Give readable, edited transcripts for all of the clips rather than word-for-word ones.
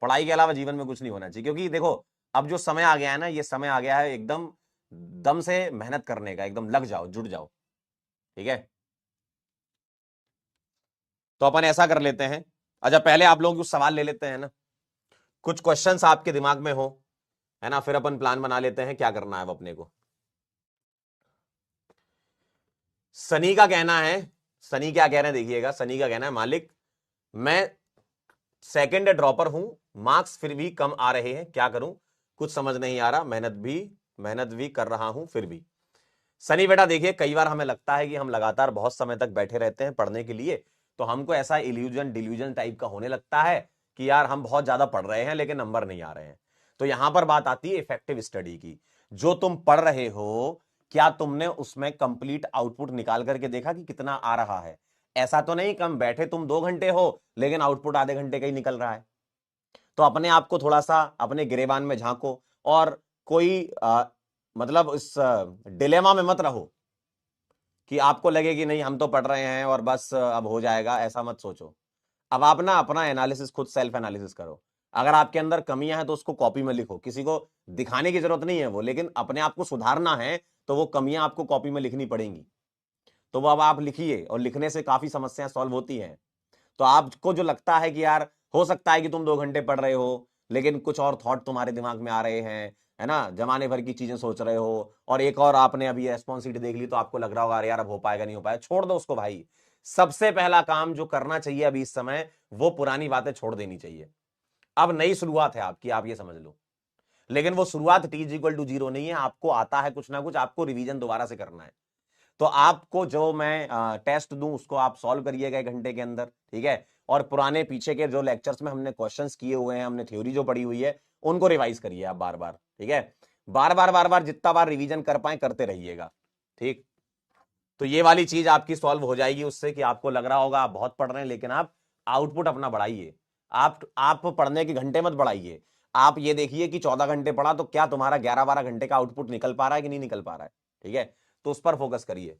पढ़ाई के अलावा जीवन में कुछ नहीं होना चाहिए, क्योंकि देखो अब जो समय आ गया है ना, ये समय आ गया है एकदम दम से मेहनत करने का, एकदम लग जाओ, जुट जाओ, ठीक है। तो अपन ऐसा कर लेते हैं, अच्छा पहले आप लोग कुछ सवाल ले लेते हैं ना, कुछ क्वेश्चंस आपके दिमाग में हो, है ना, फिर अपन प्लान बना लेते हैं क्या करना है अब अपने को। सनी का कहना है, सनी क्या कह रहे हैं देखिएगा, सनी का कहना है मालिक मैं सेकंड ड्रॉपर हूं, मार्क्स फिर भी कम आ रहे हैं, क्या करूं, कुछ समझ नहीं आ रहा, मेहनत भी कर रहा हूं फिर भी। सनी बेटा देखिए, कई बार हमें लगता है कि हम लगातार बहुत समय तक बैठे रहते हैं पढ़ने के लिए, तो हमको ऐसा इल्यूजन डिल्यूजन टाइप का होने लगता है कि यार हम बहुत ज्यादा पढ़ रहे हैं लेकिन नंबर नहीं आ रहे हैं। तो यहां पर बात आती है इफेक्टिव स्टडी की। जो तुम पढ़ रहे हो, क्या तुमने उसमें कंप्लीट आउटपुट निकाल करके देखा कि कितना आ रहा है? ऐसा तो नहीं कम बैठे तुम 2 घंटे हो लेकिन आउटपुट आधे घंटे का ही निकल रहा है। तो अपने आप को थोड़ा सा अपने गिरेबान में झांको, और कोई मतलब इस डिलेमा में मत रहो कि आपको लगे कि नहीं हम तो पढ़ रहे हैं और बस अब हो जाएगा, ऐसा मत सोचो। अब आप ना अपना एनालिसिस खुद सेल्फ एनालिसिस करो। अगर आपके अंदर कमियां हैं तो उसको कॉपी में लिखो, किसी को दिखाने की जरूरत नहीं है वो, लेकिन अपने आप को सुधारना है तो वो कमियां आपको कॉपी में लिखनी पड़ेंगी। तो वो अब आप लिखिए, और लिखने से काफी समस्याएं सॉल्व होती हैं। तो आपको जो लगता है कि यार हो सकता है कि तुम 2 घंटे पढ़ रहे हो लेकिन कुछ और थॉट तुम्हारे दिमाग में आ रहे हैं, है ना, जमाने भर की चीजें सोच रहे हो, और एक और आपने अभी रेस्पॉन्सिबिलिटी देख ली तो आपको लग रहा होगा अरे यार अब हो पाएगा नहीं हो पाएगा, छोड़ दो उसको भाई। सबसे पहला काम जो करना चाहिए अभी इस समय, वो पुरानी बातें छोड़ देनी चाहिए। अब नई शुरुआत है आपकी, आप ये समझ लो। लेकिन वो शुरुआत T=0 नहीं है, आपको आता है कुछ ना कुछ, आपको रिवीजन दोबारा से करना है। तो आपको जो मैं टेस्ट दूं उसको आप सॉल्व करिएगा 1 घंटे के अंदर, ठीक है। और पुराने पीछे के जो लेक्चर्स में हमने क्वेश्चंस किए हुए हैं, हमने थ्योरी जो पढ़ी हुई है, उनको रिवाइज करिए आप बार बार, ठीक है। बार बार जितना बार रिवीजन कर पाए करते रहिएगा, ठीक। तो ये वाली चीज आपकी सॉल्व हो जाएगी उससे, कि आपको लग रहा होगा आप बहुत पढ़ रहे हैं लेकिन आप आउटपुट अपना बढ़ाइए। आप पढ़ने के घंटे मत बढ़ाइए, आप ये देखिए कि 14 घंटे पढ़ा तो क्या तुम्हारा 11-12 घंटे का आउटपुट निकल पा रहा है कि नहीं निकल पा रहा है, ठीक है। तो उस पर फोकस करिए।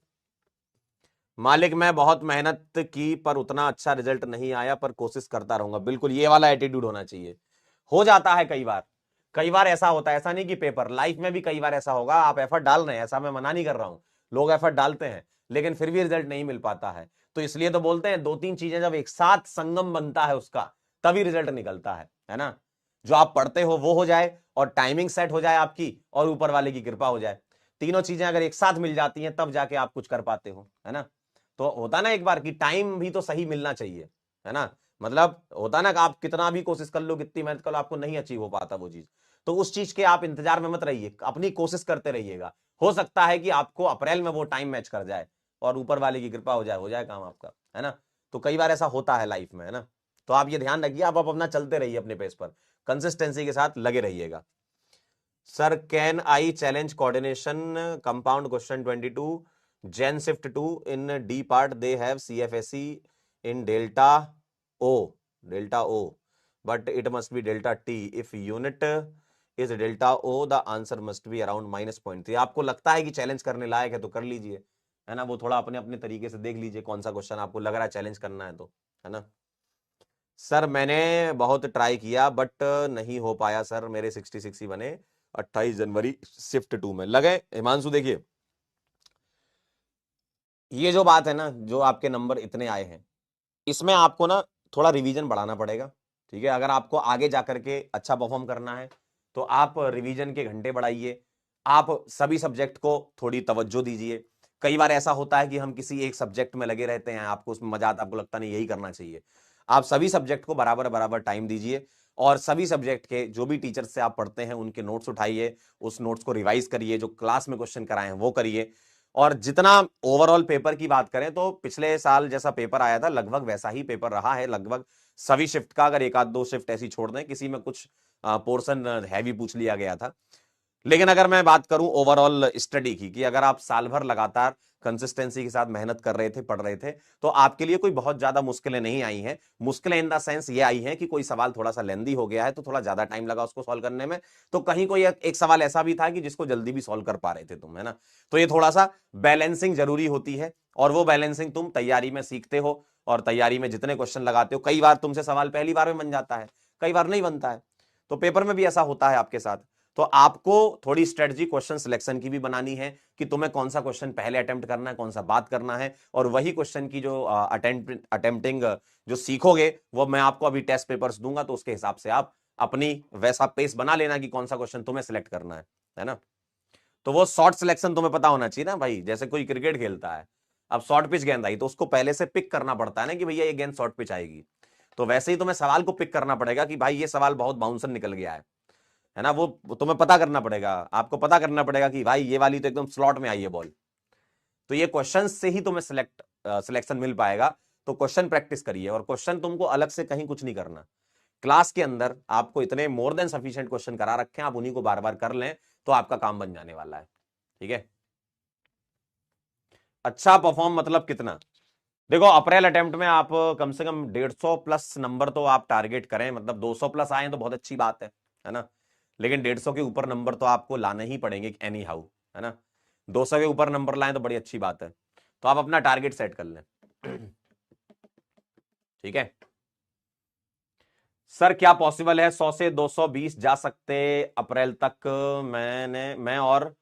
मालिक मैं बहुत मेहनत की पर उतना अच्छा रिजल्ट नहीं आया, पर कोशिश करता रहूंगा, बिल्कुल ये वाला एटीट्यूड होना चाहिए। हो जाता है कई बार ऐसा होता है, ऐसा नहीं कि पेपर, लाइफ में भी कई बार ऐसा होगा, आप एफर्ट डाल रहे हैं, ऐसा मैं मना नहीं कर रहा हूं, लोग एफर्ट डालते हैं लेकिन फिर भी रिजल्ट नहीं मिल पाता है। तो इसलिए तो बोलते हैं 2-3 चीजें जब एक साथ संगम बनता है उसका, तभी रिजल्ट निकलता है ना। जो आप पढ़ते हो वो हो जाए, और टाइमिंग सेट हो जाए आपकी, और ऊपर वाले की कृपा हो जाए। तीनों चीजें अगर एक साथ मिल जाती हैं तब जाके आप कुछ कर पाते हो, है ना। तो होता ना एक बार कि टाइम भी तो सही मिलना चाहिए, है ना। मतलब होता ना कि आप कितना भी कोशिश कर लो, कितनी मेहनत कर लो, आपको नहीं अचीव हो पाता वो चीज। तो उस चीज के आप इंतजार में मत रहिए, अपनी कोशिश करते रहिएगा। हो सकता है कि आपको अप्रैल में वो टाइम मैच कर जाए और ऊपर वाले की कृपा हो जाए काम आपका, है ना। तो कई बार ऐसा होता है लाइफ में, है ना। तो आप ये ध्यान रखिए, आप अपना चलते रहिए अपने पेस पर, कंसिस्टेंसी के साथ लगे रहिएगा। Sir can I challenge coordination compound question 22 Jan shift 2 in D part they have CFSE in delta O but it must be delta T if unit is delta O the answer must be around -0.3। आपको लगता है कि challenge करने लायक है तो कर लीजिए, है ना। वो थोड़ा अपने अपने तरीके से देख लीजिए कौन सा क्वेश्चन आपको लग रहा है चैलेंज करना है तो, है ना। सर मैंने बहुत ट्राई किया बट नहीं हो पाया सर, मेरे 66 ही बने 28 जनवरी शिफ्ट 2 में लगे। हिमांशु देखिए, ये जो बात है ना, जो आपके नंबर इतने आए हैं, इसमें आपको ना थोड़ा रिवीजन बढ़ाना पड़ेगा, ठीक है। अगर आपको आगे जाकर के अच्छा परफॉर्म करना है तो आप रिवीजन के घंटे बढ़ाइए, आप सभी सब्जेक्ट को थोड़ी तवज्जो दीजिए। कई बार ऐसा होता है कि हम किसी एक सब्जेक्ट में लगे रहते हैं, आपको उसमें मजा आता, आपको लगता नहीं यही करना चाहिए। आप सभी सब्जेक्ट को बराबर बराबर टाइम दीजिए, और सभी सब्जेक्ट के जो भी टीचर से आप पढ़ते हैं उनके नोट्स उठाइए, उस नोट्स को रिवाइज करिए, जो क्लास में क्वेश्चन कराए हैं वो करिए। और जितना ओवरऑल पेपर की बात करें तो पिछले साल जैसा पेपर आया था लगभग वैसा ही पेपर रहा है लगभग सभी शिफ्ट का, अगर एक आध दो शिफ्ट ऐसी छोड़ दें, किसी में कुछ पोर्शन हैवी पूछ लिया गया था। लेकिन अगर मैं बात करूं ओवरऑल स्टडी की, कि अगर आप साल भर लगातार कंसिस्टेंसी के साथ मेहनत कर रहे थे, पढ़ रहे थे, तो आपके लिए कोई बहुत ज्यादा मुश्किलें नहीं आई हैं। मुश्किलें इन द सेंस ये आई हैं कि कोई सवाल थोड़ा सा लेंदी हो गया है तो थोड़ा ज्यादा टाइम लगा उसको सॉल्व करने में। तो कहीं कोई एक सवाल ऐसा भी था कि जिसको जल्दी भी सॉल्व कर पा रहे थे तुम, है ना। तो ये थोड़ा सा बैलेंसिंग जरूरी होती है, और वो बैलेंसिंग तुम तैयारी में सीखते हो, और तैयारी में जितने क्वेश्चन लगाते हो, कई बार तुमसे सवाल पहली बार में बन जाता है, कई बार नहीं बनता है। तो पेपर में भी ऐसा होता है आपके साथ। तो आपको थोड़ी स्ट्रेटजी क्वेश्चन सिलेक्शन की भी बनानी है कि तुम्हें कौन सा क्वेश्चन पहले अटेम्प्ट करना है, कौन सा बात करना है, और वही क्वेश्चन की जो अटेम्प्टिंग जो सीखोगे वो मैं आपको अभी टेस्ट पेपर्स दूंगा, तो उसके हिसाब से आप अपनी वैसा पेस बना लेना कि कौन सा क्वेश्चन तुम्हें सिलेक्ट करना है ना। तो वो शॉर्ट सिलेक्शन तुम्हें पता होना चाहिए ना भाई। जैसे कोई क्रिकेट खेलता है, अब शॉर्ट पिच गेंद आई तो उसको पहले से पिक करना पड़ता है ना कि भैया ये गेंद शॉर्ट पिच आएगी। तो वैसे ही तुम्हें सवाल को पिक करना पड़ेगा कि भाई ये सवाल बहुत बाउंसर निकल गया है ना। वो तुम्हें पता करना पड़ेगा, आपको पता करना पड़ेगा कि भाई ये वाली तो एकदम स्लॉट में आई है बॉल। तो ये क्वेश्चन से ही तुम्हें सिलेक्शन मिल पाएगा। तो क्वेश्चन प्रैक्टिस करिए, और क्वेश्चन तुमको अलग से कहीं कुछ नहीं करना। क्लास के अंदर आपको इतने मोर देन सफिशिएंट क्वेश्चन करा रखे हैं, आप उन्हीं को बार बार कर लें तो आपका काम बन जाने वाला है। ठीक है। अच्छा परफॉर्म मतलब कितना? देखो अप्रैल अटेम्प्ट में आप कम से कम 150 प्लस नंबर तो आप टारगेट करें, मतलब 200 प्लस आए तो बहुत अच्छी बात है ना। लेकिन 150 के ऊपर नंबर तो आपको लाने ही पड़ेंगे एनी हाउ, है ना। 200 के ऊपर नंबर लाएं तो बड़ी अच्छी बात है। तो आप अपना टारगेट सेट कर लें। ठीक है सर, क्या पॉसिबल है 100 से 220 जा सकते अप्रैल तक? मैं और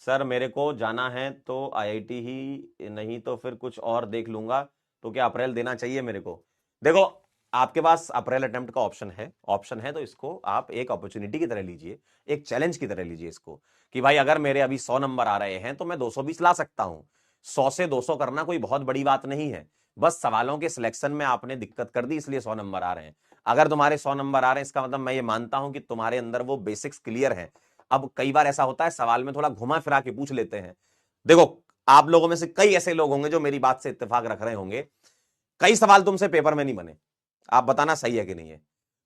सर मेरे को जाना है तो आईआईटी ही, नहीं तो फिर कुछ और देख लूंगा। तो क्या अप्रैल देना चाहिए मेरे को? देखो आपके पास अप्रैल अटेम्प्ट का ऑप्शन है तो इसको आप एक अपॉर्चुनिटी की तरह लीजिए, एक चैलेंज की तरह लीजिए इसको, कि भाई अगर मेरे अभी 100 नंबर आ रहे हैं तो मैं 220 ला सकता हूं। 100 से 200 करना कोई बहुत बड़ी बात नहीं है। बस सवालों के सिलेक्शन में आपने दिक्कत कर दी इसलिए 100 नंबर आ रहे हैं। अगर तुम्हारे 100 नंबर आ रहे हैं इसका मतलब मैं ये मानता हूं कि तुम्हारे अंदर वो बेसिक्स क्लियर हैं। अब कई बार ऐसा होता है सवाल में थोड़ा घुमा फिरा के पूछ लेते हैं। देखो आप लोगों में से कई ऐसे लोग होंगे जो मेरी बात से इत्तेफाक रख रहे होंगे, कई सवाल तुमसे पेपर में नहीं बने। आप बताना सही है कि नहीं है?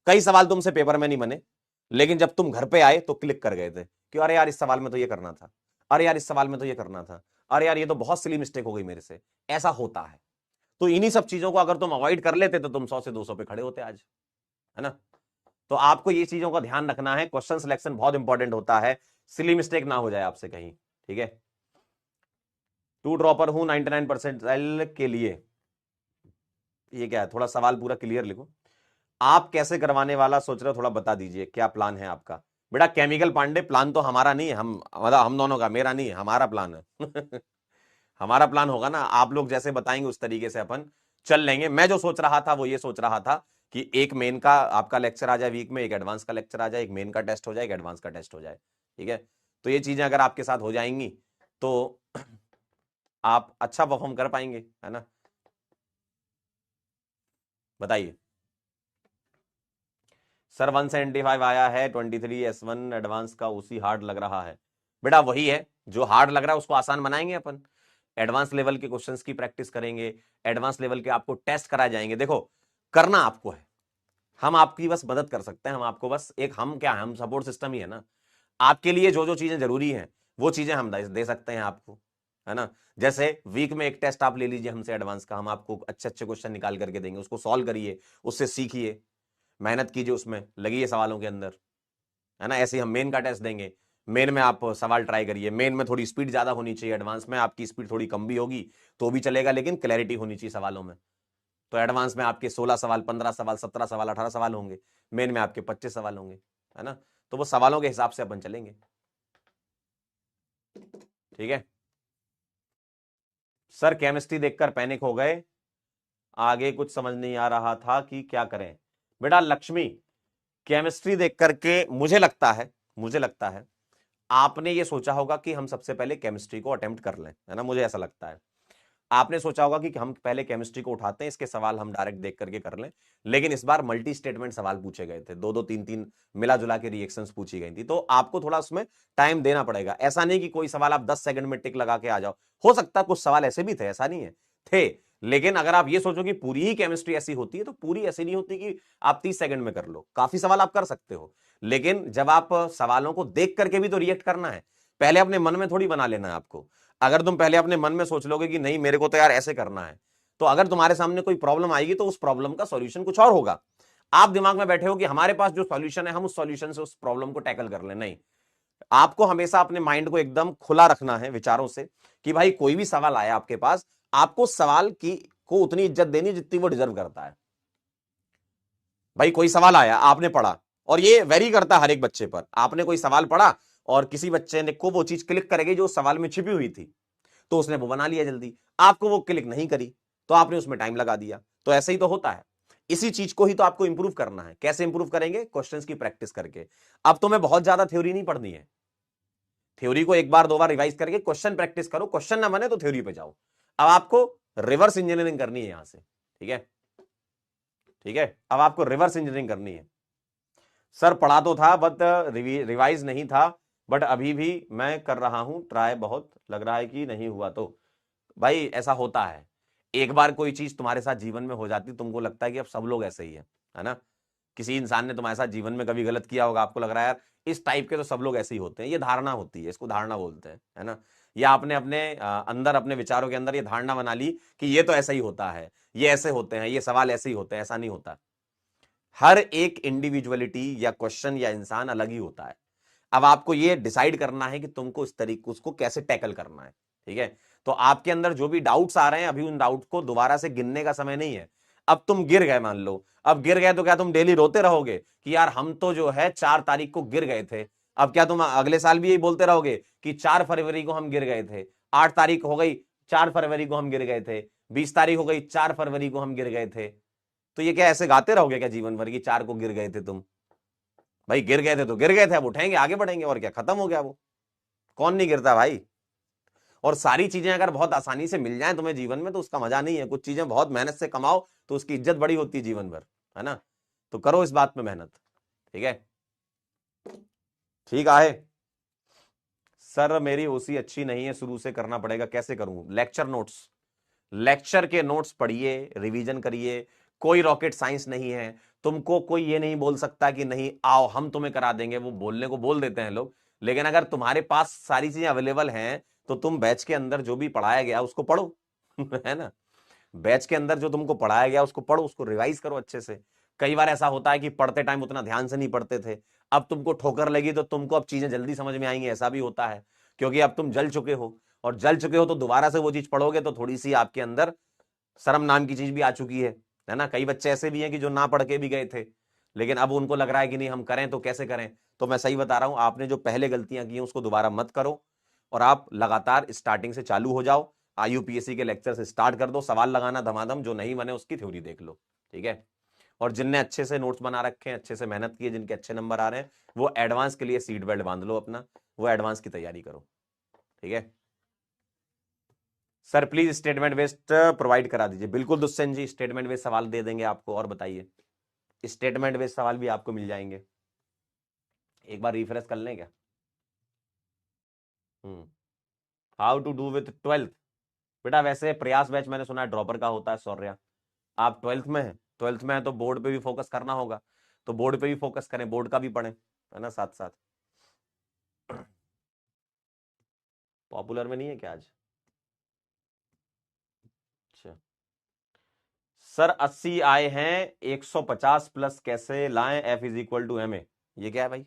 कई सवाल तुमसे पेपर में नहीं बने, लेकिन जब तुम घर पे आए तो क्लिक कर गए थे कि अरे यार इस सवाल में तो ये करना था, अरे यार इस सवाल में तो ये करना था, अरे यार ये तो बहुत सिली मिस्टेक हो गई मेरे से। ऐसा होता है। तो इन्हीं सब चीजों को अगर तुम अवॉइड कर लेते तो तुम 100 से 200 पे खड़े होते आज, है ना। तो आपको ये चीजों का ध्यान रखना है। क्वेश्चन सिलेक्शन बहुत इंपॉर्टेंट होता है, सिली मिस्टेक ना हो जाए आपसे कहीं। ठीक है। 2 ड्रॉपर हूं 99% के लिए। ये क्या है? थोड़ा सवाल पूरा क्लियर लिखो। आप कैसे करवाने वाला सोच रहे हो, थोड़ा बता दीजिए, क्या प्लान है आपका? बेटा केमिकल पांडे, प्लान तो हमारा नहीं है, हम दोनों का, मेरा नहीं है, हमारा प्लान है। हमारा प्लान होगा ना, आप लोग जैसे बताएंगे उस तरीके से अपन चल लेंगे। मैं जो सोच रहा था वो ये सोच रहा था कि एक मेन का आपका लेक्चर आ जाए वीक में, एक एडवांस का लेक्चर आ जाए, एक मेन का टेस्ट हो जाए, एक एडवांस का टेस्ट हो जाए। ठीक है। तो ये चीजें अगर आपके साथ हो जाएंगी तो आप अच्छा परफॉर्म कर पाएंगे, है ना। बताइए सर 175 आया है, 23 S1 एडवांस का उसी हार्ड लग रहा है। बेटा वही है, जो हार्ड लग रहा है उसको आसान बनाएंगे अपन। एडवांस लेवल के क्वेश्चंस की प्रैक्टिस करेंगे, एडवांस लेवल के आपको टेस्ट कराए जाएंगे। देखो करना आपको है, हम आपकी बस मदद कर सकते हैं। हम आपको बस एक, हम क्या है, हम सपोर्ट सिस्टम ही है ना। आपके लिए जो जो चीजें जरूरी हैं वो चीजें हम दे सकते हैं आपको, है ना। जैसे वीक में एक टेस्ट आप ले लीजिए हमसे एडवांस का, हम आपको अच्छे अच्छे क्वेश्चन निकाल करके देंगे, उसको सॉल्व करिए, उससे सीखिए, मेहनत कीजिए, उसमें लगिए सवालों के अंदर, है ना। ऐसे ही हम मेन का टेस्ट देंगे, मेन में आप सवाल ट्राई करिए। मेन में थोड़ी स्पीड ज्यादा होनी चाहिए, एडवांस में आपकी स्पीड थोड़ी कम भी होगी तो भी चलेगा, लेकिन क्लैरिटी होनी चाहिए सवालों में। तो एडवांस में आपके 16 सवाल, 15 सवाल, 17 सवाल, 18 सवाल होंगे, मेन में आपके 25 सवाल होंगे, है ना। तो वो सवालों के हिसाब से अपन चलेंगे। ठीक है सर, केमिस्ट्री देखकर पैनिक हो गए, आगे कुछ समझ नहीं आ रहा था कि क्या करें। बेटा लक्ष्मी, केमिस्ट्री देख करके मुझे लगता है आपने ये सोचा होगा कि हम सबसे पहले केमिस्ट्री को अटेम्प्ट कर लें, है ना। मुझे ऐसा लगता है आपने सोचा होगा कि हम पहले केमिस्ट्री को उठाते हैं, इसके सवाल हम डायरेक्ट देख करके कर लें। लेकिन इस बार मल्टी स्टेटमेंट सवाल पूछे गए थे, दो दो तीन तीन मिला जुला के रिएक्शंस पूछी गई थी, तो आपको थोड़ा उसमें टाइम देना पड़ेगा। ऐसा नहीं कि कोई सवाल आप 10 सेकंड में टिक लगा के आ जाओ। हो सकता है कुछ सवाल ऐसे भी थे, ऐसा नहीं है, थे। लेकिन अगर आप ये सोचो कि पूरी ही केमिस्ट्री ऐसी होती है, तो पूरी ऐसी नहीं होती कि आप 30 सेकंड में कर लो। काफी सवाल आप कर सकते हो, लेकिन जब आप सवालों को देख करके भी तो रिएक्ट करना है। पहले अपने मन में थोड़ी बना लेना है आपको। अगर तुम पहले अपने मन में सोच लोगे कि नहीं मेरे को तो यार ऐसे करना है, तो अगर तुम्हारे सामने कोई प्रॉब्लम आएगी तो उस प्रॉब्लम का सॉल्यूशन कुछ और होगा। आप दिमाग में बैठे हो कि हमारे पास जो सॉल्यूशन है हम उस सॉल्यूशन से उस प्रॉब्लम को टैकल कर ले। नहीं, आपको हमेशा अपने माइंड को एकदम खुला रखना है विचारों से, कि भाई कोई भी सवाल आया आपके पास, आपको सवाल की को उतनी इज्जत देनी जितनी वो डिजर्व करता है। भाई कोई सवाल आया, आपने पढ़ा, और ये वेरी करता है हर एक बच्चे पर, आपने कोई सवाल पढ़ा और किसी बच्चे ने को वो चीज क्लिक करेगी जो सवाल में छिपी हुई थी, तो उसने वो बना लिया जल्दी, आपको वो क्लिक नहीं करी तो आपने उसमें टाइम लगा दिया। तो ऐसे ही तो होता है। इसी चीज को ही तो आपको इंप्रूव करना है। कैसे इंप्रूव करेंगे? क्वेश्चंस की प्रैक्टिस करके। अब तुम्हें बहुत ज्यादा थ्योरी नहीं पढ़नी है, थ्योरी को एक बार दो बार रिवाइज करके क्वेश्चन प्रैक्टिस करो, क्वेश्चन ना बने तो थ्योरी पे जाओ। अब आपको रिवर्स इंजीनियरिंग करनी है यहां से, ठीक है? ठीक है, अब आपको रिवर्स इंजीनियरिंग करनी है। सर पढ़ा तो था बट रिवाइज नहीं था, बट अभी भी मैं कर रहा हूं ट्राई, बहुत लग रहा है कि नहीं हुआ तो। भाई ऐसा होता है, एक बार कोई चीज तुम्हारे साथ जीवन में हो जाती, तुमको लगता है कि अब सब लोग ऐसे ही है ना? किसी इंसान ने तुम्हारे साथ जीवन में कभी गलत किया होगा, आपको लग रहा है यार इस टाइप के तो सब लोग ऐसे ही होते हैं, ये धारणा होती है, इसको धारणा बोलते हैं, है ना? या आपने अपने अंदर अपने विचारों के अंदर ये धारणा बना ली कि ये तो ऐसा ही होता है, ये ऐसे होते हैं, ये सवाल ऐसे ही होते हैं। ऐसा नहीं होता। हर एक इंडिविजुअलिटी या क्वेश्चन या इंसान अलग ही होता है। अब आपको ये डिसाइड करना है कि तुमको इस तरीके उसको कैसे टैकल करना है, ठीक है? तो आपके अंदर जो भी डाउट्स आ रहे हैं, अभी उन डाउट को दोबारा से गिनने का समय नहीं है। अब तुम गिर गए, मान लो अब गिर गए, तो क्या तुम डेली रोते रहोगे कि यार हम तो जो है 4 तारीख को गिर गए थे? अब क्या तुम अगले साल भी यही बोलते रहोगे कि 4 फरवरी को हम गिर गए थे, 8 तारीख हो गई 4 फरवरी को हम गिर गए थे, 20 तारीख हो गई 4 फरवरी को हम गिर गए थे? तो ये क्या ऐसे गाते रहोगे क्या जीवन भर की 4 को गिर गए थे तुम? भाई गिर गए थे तो गिर गए थे, अब उठेंगे आगे बढ़ेंगे, और क्या, खत्म हो गया वो। कौन नहीं गिरता भाई? और सारी चीजें अगर बहुत आसानी से मिल जाएं तुम्हें जीवन में तो उसका मजा नहीं है। कुछ चीजें बहुत मेहनत से कमाओ तो उसकी इज्जत बड़ी होती है जीवन भर, है ना? तो करो इस बात में मेहनत, ठीक है? ठीक है सर, मेरी ओसी अच्छी नहीं है, शुरू से करना पड़ेगा, कैसे करूं? लेक्चर नोट्स, लेक्चर के नोट्स पढ़िए, रिवीजन करिए। कोई रॉकेट साइंस नहीं है। तुमको कोई ये नहीं बोल सकता कि नहीं आओ हम तुम्हें करा देंगे, वो बोलने को बोल देते हैं लोग, लेकिन अगर तुम्हारे पास सारी चीजें अवेलेबल हैं तो तुम बैच के अंदर जो भी पढ़ाया गया उसको पढ़ो है ना? बैच के अंदर जो तुमको पढ़ाया गया उसको पढ़ो, उसको रिवाइज करो अच्छे से। कई बार ऐसा होता है कि पढ़ते टाइम उतना ध्यान से नहीं पढ़ते थे, अब तुमको ठोकर लगी तो तुमको अब चीजें जल्दी समझ में आएंगी, ऐसा भी होता है, क्योंकि अब तुम जल चुके हो। और जल चुके हो तो दोबारा से वो चीज पढ़ोगे तो थोड़ी सी आपके अंदर शर्म नाम की चीज भी आ चुकी है ना? कई बच्चे ऐसे भी हैं कि जो ना पढ़ के भी गए थे, लेकिन अब उनको लग रहा है कि नहीं हम करें तो कैसे करें। तो मैं सही बता रहा हूं, आपने जो पहले गलतियां की हैं उसको दोबारा मत करो, और आप लगातार स्टार्टिंग से चालू हो जाओ। आईयूपीएससी के लेक्चर से स्टार्ट कर दो, सवाल लगाना धमाधम, जो नहीं बने उसकी थ्योरी देख लो, ठीक है? और जिनने अच्छे से नोट्स बना रखे हैं, अच्छे से मेहनत की है, जिनके अच्छे नंबर आ रहे हैं, वो एडवांस के लिए सीट बेल्ट बांध लो अपना, वो एडवांस की तैयारी करो, ठीक है? Sir please statement based provide करा दीजिए। बिल्कुल दुष्यंत जी, स्टेटमेंट बेस्ड सवाल दे देंगे आपको। और बताइए, स्टेटमेंट बेस्ड सवाल भी आपको मिल जाएंगे। एक बार रिफ्रेश कर लें क्या? How to do with 12th? बेटा वैसे प्रयास बैच मैंने सुना है ड्रॉपर का होता है, सौर्या आप 12th में है, 12th में है तो बोर्ड पे भी फोकस करना होगा, तो बोर्ड पे भी फोकस करें, बोर्ड का भी पढ़ें, है ना, साथ साथ। पॉपुलर में नहीं है क्या आज? अच्छा सर 80 आए हैं, 150 प्लस कैसे लाएं? F is equal to M A. ये क्या है भाई?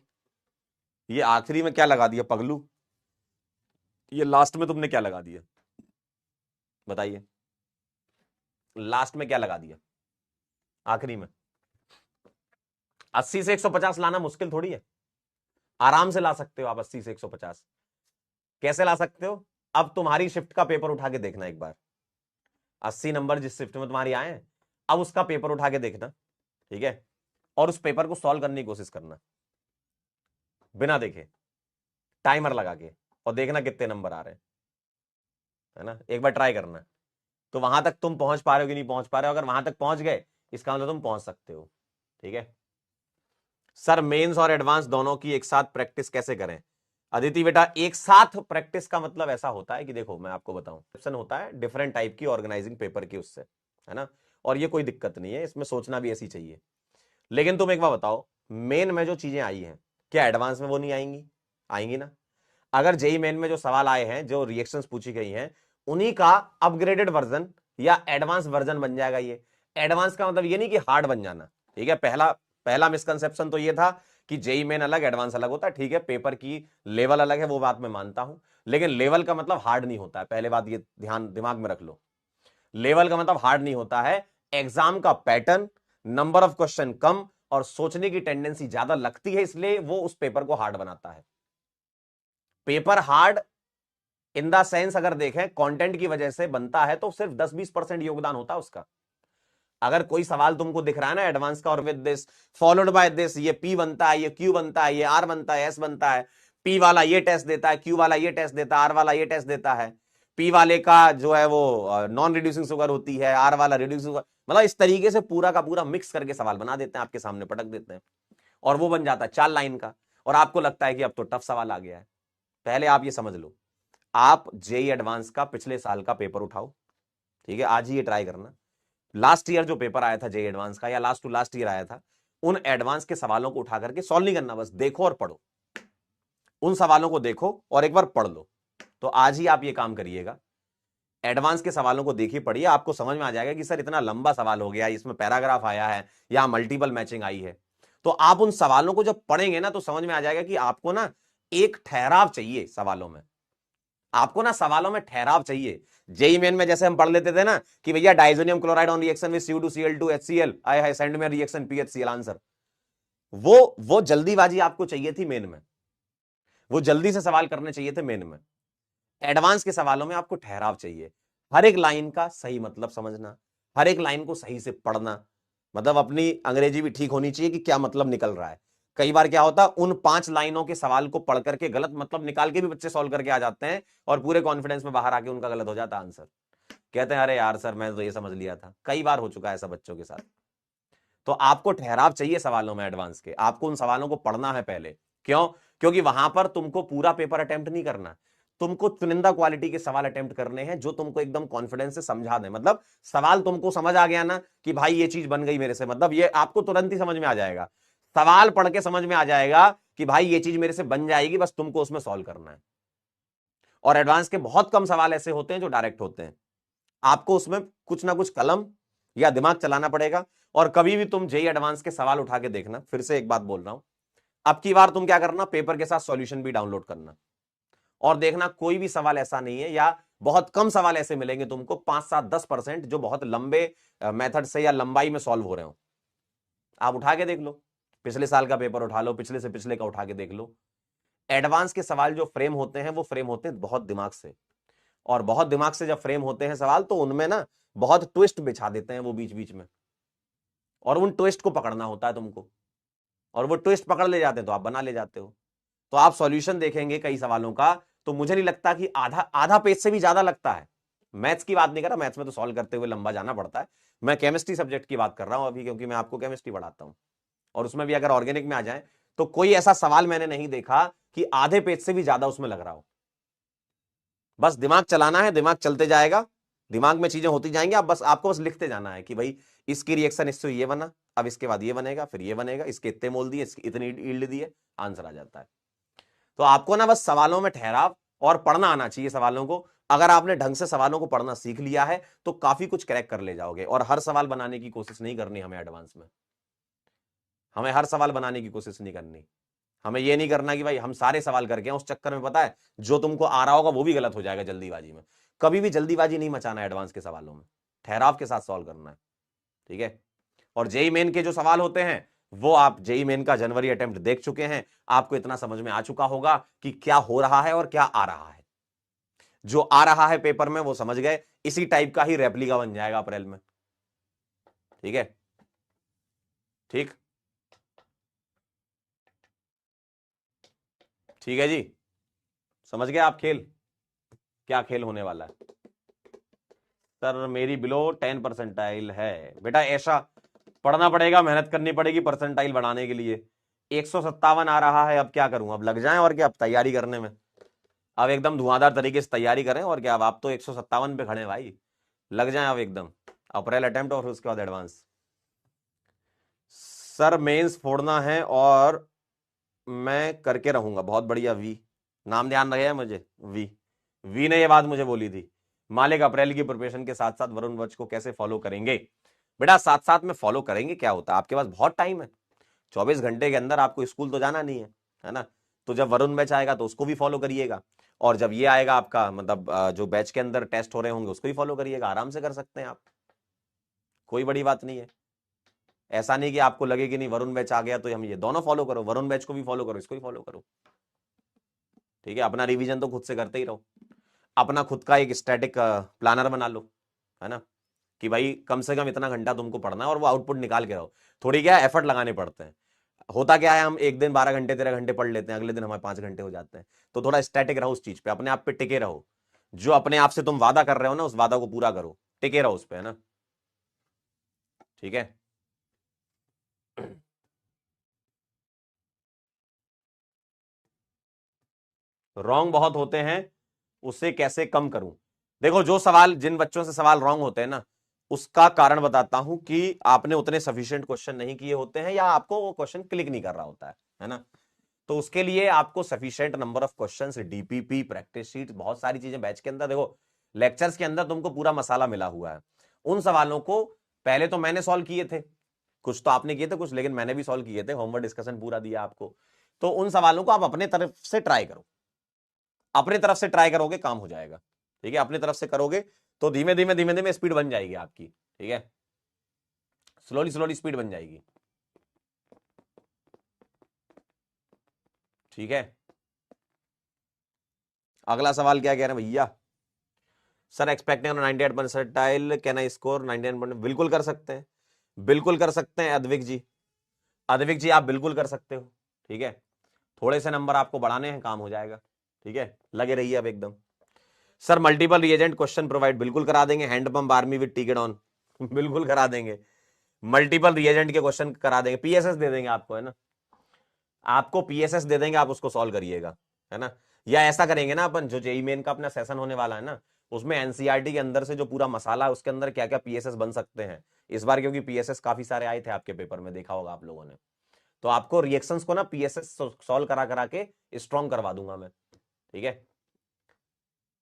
ये आखिरी में क्या लगा दिया पगलू? ये लास्ट में तुमने क्या लगा दिया बताइए? लास्ट में क्या लगा दिया आखिरी में? 80 से 150 लाना मुश्किल थोड़ी है, आराम से ला सकते हो आप 80 से 150। कैसे ला सकते हो? अब तुम्हारी शिफ्ट का पेपर उठा के देखना एक बार, 80 नंबर जिस शिफ्ट में तुम्हारी आए हैं, अब उसका पेपर उठा के देखना, ठीक है? और उस पेपर को सॉल्व करने की कोशिश करना बिना देखे, टाइमर लगा के, और देखना कितने नंबर आ रहे हैं, है ना? एक बार ट्राई करना। तो वहां तक तुम पहुंच पा रहे हो कि नहीं पहुंच पा रहे हो? अगर वहां तक पहुंच गए इसका मतलब तुम पहुंच सकते हो, ठीक है? सर मेंस और एडवांस दोनों की एक साथ प्रैक्टिस कैसे करें? अदिति बेटा एक साथ प्रैक्टिस का मतलब ऐसा होता है कि देखो मैं आपको बताऊं, ऑप्शन होता है डिफरेंट टाइप की ऑर्गेनाइजिंग पेपर की उससे, है ना? और ये कोई दिक्कत नहीं है, इसमें सोचना भी ऐसी चाहिए। लेकिन तुम एक बार बताओ, मेन में जो चीजें आई हैं क्या एडवांस में वो नहीं आएंगी? आएंगी ना? अगर जेई मेन में जो सवाल आए हैं, जो रिएक्शंस पूछी गई हैं, उन्हीं का अपग्रेडेड वर्जन या एडवांस वर्जन बन जाएगा ये। एडवांस का मतलब ये नहीं कि हार्ड बन जाना, ठीक है? पहला पहला मिसकंसेप्शन तो ये था कि जेई मेन अलग एडवांस अलग होता है, ठीक है? पेपर की लेवल अलग है, वो बात मैं मानता हूं, लेकिन लेवल का मतलब हार्ड नहीं होता है, पहले बात ये ध्यान दिमाग में रख लो। लेवल का मतलब हार्ड नहीं होता है, एग्जाम का पैटर्न, नंबर ऑफ क्वेश्चन कम, और सोचने की टेंडेंसी ज्यादा लगती है, इसलिए वो उस पेपर को हार्ड बनाता है। Paper hard in the sense अगर देखें कंटेंट की वजह से बनता है तो सिर्फ 10-20% योगदान होता है उसका। अगर कोई सवाल तुमको दिख रहा है ना एडवांस का, और with this followed by this, ये पी बनता है, ये क्यू बनता है, ये आर बनता है, एस बनता है, पी वाला ये टेस्ट देता है, क्यू वाला ये टेस्ट देता है, आर वाला ये टेस्ट देता है, पी वाले का जो है वो नॉन रिड्यूसिंग शुगर होती है, आर वाला रिड्यूसिंग शुगर, मतलब इस तरीके से पूरा का पूरा मिक्स करके सवाल बना देते हैं, आपके सामने पटक देते हैं, और वो बन जाता है 4 लाइन का, और आपको लगता है कि अब तो टफ सवाल आ गया है। पहले आप ये समझ लो, आप जेई एडवांस का पिछले साल का पेपर उठाओ, ठीक है, आज ही ये ट्राई करना। लास्ट ईयर जो पेपर आया था जेई एडवांस का, या लास्ट टू लास्ट ईयर आया था, उन एडवांस के सवालों को उठा करके सॉल्व नहीं करना, बस देखो और पढ़ो, उन सवालों को देखो और एक बार पढ़ लो। तो आज ही आप ये काम करिएगा, एडवांस के सवालों को देखिए, पढ़िए, आपको समझ में आ जाएगा कि सर इतना लंबा सवाल हो गया, इसमें पैराग्राफ आया है या मल्टीपल मैचिंग आई है। तो आप उन सवालों को जब पढ़ेंगे ना तो समझ में आ जाएगा कि आपको ना एक ठहराव चाहिए सवालों में, आपको ना सवालों में ठहराव चाहिए। जेई मेन में जैसे हम पढ़ लेते थे ना कि भैया diazonium chloride on reaction with CO2 HCl, आई है सेंड में रिएक्शन PHCl आंसर, वो जल्दीबाजी आपको चाहिए थी मेन में, वो जल्दी से सवाल करने चाहिए थे मेन में। एडवांस के सवालों में आपको ठहराव चाहिए, हर एक लाइन का सही मतलब समझना, हर एक लाइन को सही से पढ़ना, मतलब अपनी अंग्रेजी भी ठीक होनी चाहिए कि क्या मतलब निकल रहा है। कई बार क्या होता है, उन 5 लाइनों के सवाल को पढ़ करके गलत मतलब निकाल के भी बच्चे सॉल्व करके आ जाते हैं, और पूरे कॉन्फिडेंस में बाहर आके उनका गलत हो जाता है आंसर, कहते हैं अरे यार सर मैं तो ये समझ लिया था। कई बार हो चुका है ऐसा बच्चों के साथ। तो आपको ठहराव चाहिए सवालों में एडवांस के, आपको उन सवालों को पढ़ना है पहले। क्यों? क्योंकि वहां पर तुमको पूरा पेपर अटेम्प्ट नहीं करना, तुमको चुनिंदा क्वालिटी के सवाल अटेम्प्ट करने हैं जो तुमको एकदम कॉन्फिडेंस से समझा दें। मतलब सवाल तुमको समझ आ गया ना कि भाई ये चीज बन गई मेरे से, मतलब ये आपको तुरंत ही समझ में आ जाएगा, सवाल पढ़ के समझ में आ जाएगा कि भाई ये चीज मेरे से बन जाएगी, बस तुमको उसमें सॉल्व करना है। और एडवांस के बहुत कम सवाल ऐसे होते हैं जो डायरेक्ट होते हैं, आपको उसमें कुछ ना कुछ कलम या दिमाग चलाना पड़ेगा। और कभी भी तुम जेई एडवांस के सवाल उठा के देखना, फिर से एक बात बोल रहा हूं, अब की बार तुम क्या करना, पेपर के साथ सॉल्यूशन भी डाउनलोड करना, और देखना कोई भी सवाल ऐसा नहीं है, या बहुत कम सवाल ऐसे मिलेंगे तुमको 5-7-10% जो बहुत लंबे मेथड से या लंबाई में सॉल्व हो रहे हो। आप उठा के देख लो, पिछले साल का पेपर उठा लो, पिछले से पिछले का उठा के देख लो। एडवांस के सवाल जो फ्रेम होते हैं वो फ्रेम होते हैं बहुत दिमाग से, और बहुत दिमाग से जब फ्रेम होते हैं सवाल तो उनमें ना बहुत ट्विस्ट बिछा देते हैं वो बीच बीच में, और उन ट्विस्ट को पकड़ना होता है तुमको, और वो ट्विस्ट पकड़ ले जाते हैं तो आप बना ले जाते हो। तो आप सॉल्यूशन देखेंगे कई सवालों का तो मुझे नहीं लगता कि आधा आधा पेज से भी ज्यादा लगता है। मैथ्स की बात नहीं कर रहा, मैथ्स में तो सॉल्व करते हुए लंबा जाना पड़ता है, मैं केमिस्ट्री सब्जेक्ट की बात कर रहा हूं अभी, क्योंकि मैं आपको केमिस्ट्री पढ़ाता हूं, और उसमें भी अगर ऑर्गेनिक में आ जाए तो कोई ऐसा सवाल मैंने नहीं देखा कि आधे पेज से भी ज्यादा उसमें लग रहा हो। बस दिमाग चलाना है, दिमाग चलते जाएगा, दिमाग में चीजें होती जाएंगी, आप बस आपको बस लिखते जाना है कि भाई इसकी रिएक्शन इससे ये बना, अब इसके बाद ये बनेगा, फिर ये बनेगा, इसके इतने मोल दिए, इसकी इतनी यील्ड दी है, आंसर आ जाता है। तो आपको ना बस सवालों में ठहराव और पढ़ना आना चाहिए सवालों को। अगर आपने ढंग से सवालों को पढ़ना सीख लिया है तो काफी कुछ क्रैक कर ले जाओगे। और हर सवाल बनाने की कोशिश नहीं करनी हमें एडवांस में, हमें हर सवाल बनाने की कोशिश नहीं करनी। हमें यह नहीं करना कि भाई हम सारे सवाल करके उस चक्कर में पता है जो तुमको आ रहा होगा वो भी गलत हो जाएगा जल्दीबाजी में। कभी भी जल्दीबाजी नहीं मचाना एडवांस के सवालों में, ठहराव के साथ सॉल्व करना है, ठीक है। और जेई मेन के जो सवाल होते हैं वो आप जेई मेन का जनवरी अटेम्प्ट देख चुके हैं, आपको इतना समझ में आ चुका होगा कि क्या हो रहा है और क्या आ रहा है। जो आ रहा है पेपर में वो समझ गए, इसी टाइप का ही रेप्लिका बन जाएगा अप्रैल में, ठीक है। ठीक ठीक है जी, समझ गए आप खेल, क्या खेल होने वाला है। सर मेरी बिलो 10 परसेंटाइल है बेटा, ऐसा पढ़ना पड़ेगा, मेहनत करनी पड़ेगी परसेंटाइल बढ़ाने के लिए। 157 आ रहा है, अब क्या करूं, अब लग जाएं और क्या, अब तैयारी करने में, अब एकदम धुआंधार तरीके से तैयारी करें और क्या। अब आप तो 157 पे खड़े भाई, लग जाएं अब एकदम, अप्रैल अटेम्प्ट और उसके बाद एडवांस। सर मेंस फोड़ना है और मैं करके रहूंगा, बहुत बढ़िया। वी नाम ध्यान रहे मुझे, वी वी ने ये बात मुझे बोली थी। मालिक अप्रैल की प्रिपरेशन के साथ साथ वरुण वच को कैसे फॉलो करेंगे? बेटा साथ साथ में फॉलो करेंगे, क्या होता है, आपके पास बहुत टाइम है, 24 घंटे के अंदर आपको स्कूल तो जाना नहीं है ना। तो जब वरुण बैच आएगा तो उसको भी फॉलो करिएगा, और जब ये आएगा आपका मतलब जो बैच के अंदर टेस्ट हो रहे होंगे उसको भी फॉलो करिएगा, आराम से कर सकते हैं आप, कोई बड़ी बात नहीं है। ऐसा नहीं कि आपको लगे कि नहीं वरुण बैच आ गया तो हम ये दोनों फॉलो करो, वरुण बैच को भी फॉलो करो, इसको भी फॉलो करो, ठीक है। अपना रिवीजन तो खुद से करते ही रहो, अपना खुद का एक स्टैटिक प्लानर बना लो, है ना, कि भाई कम से कम इतना घंटा तुमको पढ़ना है और वो आउटपुट निकाल के रहो। थोड़ी क्या एफर्ट लगाने पड़ते हैं। होता क्या है, हम एक दिन 12 घंटे 13 घंटे पढ़ लेते हैं, अगले दिन हमारे 5 घंटे हो जाते हैं। तो थोड़ा स्टैटिक रहो उस चीज पे, अपने आप पे टिके रहो, जो अपने आप से तुम वादा कर रहे हो ना उस वादा को पूरा करो, टिके रहो उस पे, है ना, ठीक है। रॉन्ग बहुत होते हैं, उसे कैसे कम करूं? देखो, जो सवाल, जिन बच्चों से सवाल रॉन्ग होते हैं ना, उसका कारण बताता हूं कि आपने उतने सफिशिएंट क्वेश्चन नहीं किए होते हैं या आपको वो क्वेश्चन क्लिक नहीं कर रहा होता है ना। तो उसके लिए आपको sufficient number of questions, DPP, practice sheet, बहुत सारी चीजें बैच के अंदर, देखो लेक्चर्स के अंदर तुमको पूरा मसाला मिला हुआ है। उन सवालों को पहले तो मैंने सॉल्व किए थे, कुछ तो आपने किए थे, कुछ लेकिन मैंने भी सॉल्व किए थे, होमवर्क डिस्कशन पूरा दिया आपको। तो उन सवालों को आप अपने तरफ से ट्राई करो, अपनी तरफ से ट्राई करोगे काम हो जाएगा, ठीक है। अपनी तरफ से करोगे तो धीमे धीमे धीमे धीमे स्पीड बन जाएगी आपकी, ठीक है, स्लोली स्लोली स्पीड बन जाएगी, ठीक है। अगला सवाल क्या कह रहे हैं भैया? Sir expecting 98 percentile can I score 99? बिल्कुल कर सकते हैं, बिल्कुल कर सकते हैं अद्विक जी, अद्विक जी आप बिल्कुल कर सकते हो, ठीक है। थोड़े से नंबर आपको बढ़ाने हैं, काम हो जाएगा, ठीक है, लगे रहिए अब एकदम। Sir multiple reagent question provide, बिल्कुल करा देंगे। Handpump army with ticket on, बिल्कुल करा देंगे। मल्टीपल रिएजेंट के क्वेश्चन करा देंगे, पीएसएस दे देंगे आपको, है ना, आपको पीएसएस दे देंगे, आप उसको सॉल्व करिएगा, है ना। या ऐसा करेंगे ना अपन, जो जेई मेन का अपना सेशन होने वाला है ना, उसमें एनसीईआरटी के अंदर से जो पूरा मसाला है उसके अंदर क्या क्या पीएसएस बन सकते हैं इस बार, क्योंकि पीएसएस काफी सारे आए थे आपके पेपर में, देखा होगा आप लोगों ने। तो आपको रिएक्शंस को ना पीएसएस सॉल्व करा करा के स्ट्रॉन्ग करवा दूंगा मैं, ठीक है।